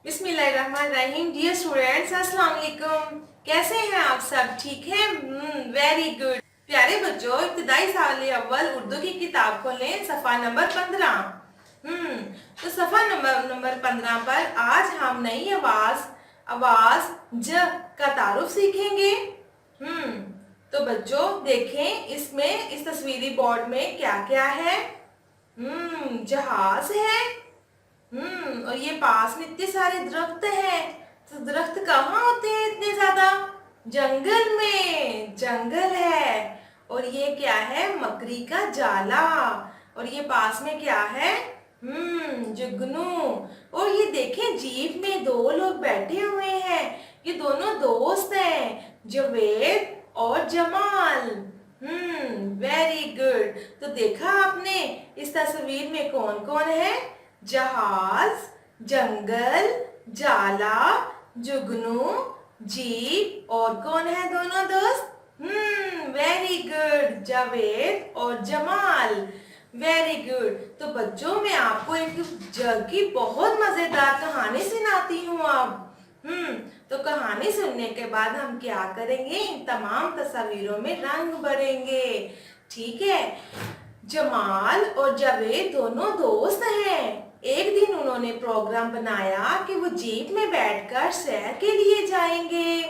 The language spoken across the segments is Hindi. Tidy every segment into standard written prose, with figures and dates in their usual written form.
बिस्मिल्लाहिर्रहमानिर्रहीम। डियर स्टूडेंट्स, अस्सलाम वालेकुम। कैसे हैं आप सब? ठीक है, वेरी गुड। प्यारे बच्चों, इब्तिदाई साल अव्वल उर्दू की किताब खोलें, सफ़ा नंबर 15। तो सफ़ा नंबर 15 पर आज हम नई आवाज आवाज ज का तारुफ सीखेंगे। तो बच्चों देखें, इसमें इस तस्वीरी बोर्ड में क्या क्या है। जहाज है। और ये पास में इतने सारे दरख्त हैं। तो दरख्त कहाँ होते हैं इतने ज्यादा? जंगल में। जंगल है। और ये क्या है? मकड़ी का जाला। और ये पास में क्या है? जुगनू। और ये देखें, जीप में दो लोग बैठे हुए हैं। ये दोनों दोस्त हैं, जवेद और जमाल। Very good. तो देखा आपने इस तस्वीर में कौन कौन है? जहाज, जंगल, जाला, जुगनू, जीप और कौन है दोनों दोस्त? वेरी गुड, जावेद और जमाल। Very good. तो बच्चों, मैं आपको एक जग की बहुत मजेदार कहानी सुनाती हूँ अब। तो कहानी सुनने के बाद हम क्या करेंगे? इन तमाम तस्वीरों में रंग भरेंगे। ठीक है। जमाल और जावेद दोनों दोस्त हैं। एक दिन उन्होंने प्रोग्राम बनाया कि वो जीप में बैठकर सैर के लिए जाएंगे।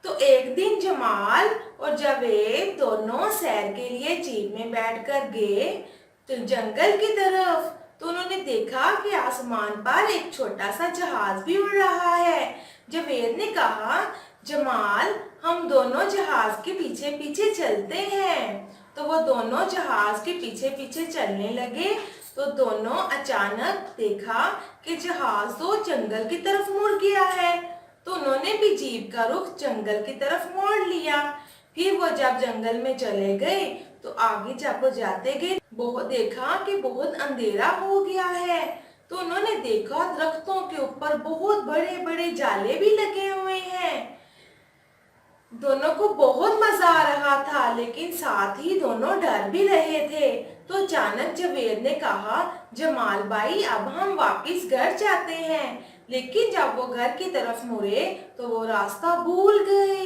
तो एक दिन जमाल और जावेद दोनों सैर के लिए जीप में बैठकर गए तो जंगल की तरफ। तो उन्होंने देखा कि आसमान पर एक छोटा सा जहाज भी उड़ रहा है। जावेद ने कहा, जमाल, हम दोनों जहाज के पीछे पीछे चलते हैं। तो वो दोनों जहाज के पीछे पीछे चलने लगे। तो दोनों अचानक देखा कि जहाज तो जंगल की तरफ मुड़ गया है। तो उन्होंने भी जीप का रुख जंगल की तरफ मोड़ लिया। फिर वो जब जंगल में चले गए तो आगे जब वो जाते गए बहुत देखा कि बहुत अंधेरा हो गया है। तो उन्होंने देखा दरख्तों के ऊपर बहुत बड़े बड़े जाले भी लगे हुए हैं। दोनों को बहुत मजा आ रहा था, लेकिन साथ ही दोनों डर भी रहे थे। तो अचानक जावेद ने कहा, जमाल भाई, अब हम वापस घर जाते हैं। लेकिन जब वो घर की तरफ मुड़े तो वो रास्ता भूल गए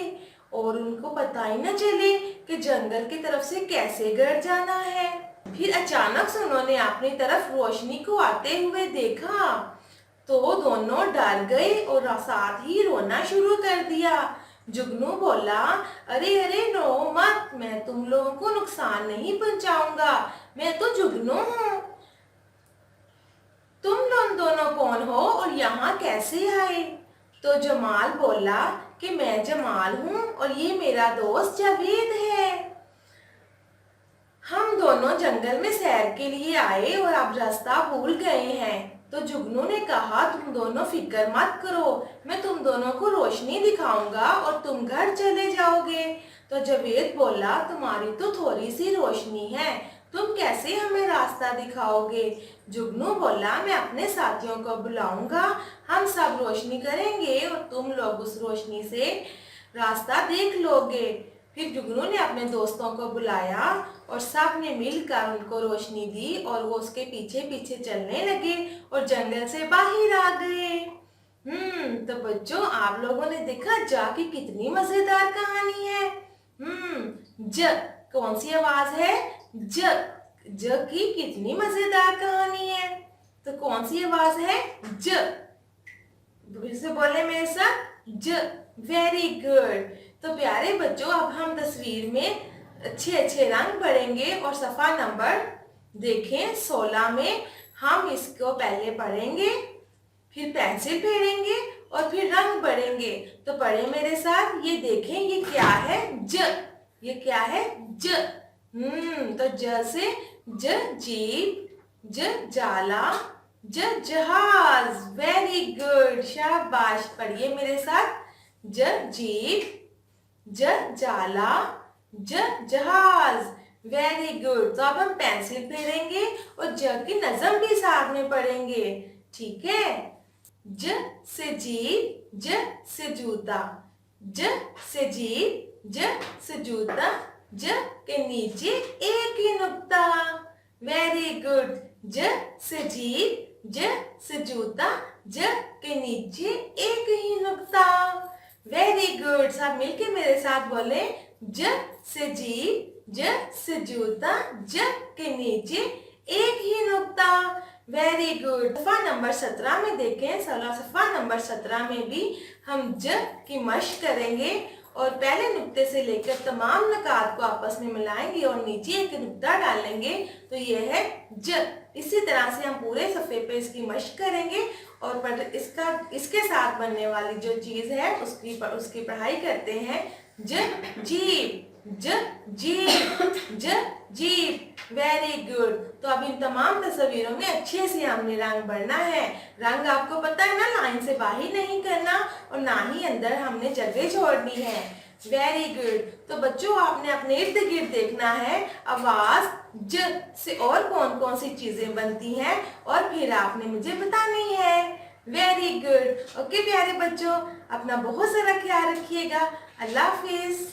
और उनको पता ही न चले कि जंगल की तरफ से कैसे घर जाना है। फिर अचानक से उन्होंने अपनी तरफ रोशनी को आते हुए देखा। तो दोनों डर गए और साथ ही रोना शुरू कर दिया। जुगनू बोला, अरे अरे रो मत, मैं तुम लोगों को नुकसान नहीं पहुंचाऊंगा। मैं तो जुगनू हूँ। तुम लोग दोनों कौन हो और यहाँ कैसे आए? तो जमाल बोला कि मैं जमाल हूँ और ये मेरा दोस्त जावेद है। हम दोनों जंगल में सैर के लिए आए और अब रास्ता भूल गए हैं। तो जुगनू ने कहा, तुम दोनों फिक्र मत करो, मैं तुम दोनों को रोशनी दिखाऊंगा और तुम घर चले जाओगे। तो जावेद बोला, तुम्हारी तो थोड़ी सी रोशनी है, तुम कैसे हमें रास्ता दिखाओगे? जुगनू बोला, मैं अपने साथियों को बुलाऊंगा, हम सब रोशनी करेंगे और तुम लोग उस रोशनी से रास्ता देख लोगे। फिर जुगनू ने अपने दोस्तों को बुलाया और सब ने मिलकर उनको रोशनी दी और वो उसके पीछे पीछे चलने लगे और जंगल से बाहर आ गए। तो बच्चों, आप लोगों ने देखा जा की कितनी मजेदार कहानी है। ज कौन सी आवाज है? ज की कितनी मजेदार कहानी है। तो कौन सी आवाज है? ज। फिर से बोले मेरे साथ, ज। Very good. तो प्यारे बच्चों, अब हम तस्वीर में अच्छे अच्छे रंग भरेंगे और सफ़ा नंबर देखें 16 में हम इसको पहले पढ़ेंगे, फिर पेंसिल फेरेंगे और फिर रंग भरेंगे। तो पढ़े मेरे साथ। ये देखें, ये क्या है? ज। ये क्या है? ज। तो ज से ज जीप, ज जाला, ज जहाज। वेरी गुड, शाबाश। पढ़िए मेरे साथ। ज जीप, ज जाला, ज जहाज। Very good. तो अब हम पेंसिल फेरेंगे और ज की नज़म भी साथ में पढ़ेंगे। ठीक है। ज से जीप, ज से जूता, ज से जीप, ज से जूता, ज के नीचे एक ही नुक्ता। Very good. ज से जीप, ज से जूता, ज के नीचे एक ही नुक्ता। Very good. सब मिलके मेरे साथ बोले, ज से जीभ, ज से जूता, ज के नीचे एक ही नुक्ता। Very good. सफा नंबर 17 में देखें, सफा नंबर 17 में भी हम ज की मश्क करेंगे और पहले नुक्ते से लेकर तमाम नुकात को आपस में मिलाएंगे और नीचे एक नुक्ता डालेंगे, तो यह है ज। इसी तरह से हम पूरे सफ़े पे इसकी मश्क करेंगे और इसके साथ बनने वाली जो चीज़ है उसकी पढ़ाई करते हैं। ज जीभ, ज जीभ, ज जीभ। Very good. तो अब इन तमाम तस्वीरों में अच्छे से हमने रंग भरना है। रंग आपको पता है ना, लाइन से बाहर नहीं करना और ना ही अंदर हमने जगह छोड़नी है। Very good. तो बच्चों, आपने अपने इर्द गिर्द देखना है आवाज ज से और कौन कौन सी चीजें बनती हैं और फिर आपने मुझे बतानी है। Very good. ओके प्यारे बच्चों, अपना बहुत सारा ख्याल रखिएगा। अल्लाह हाफिज।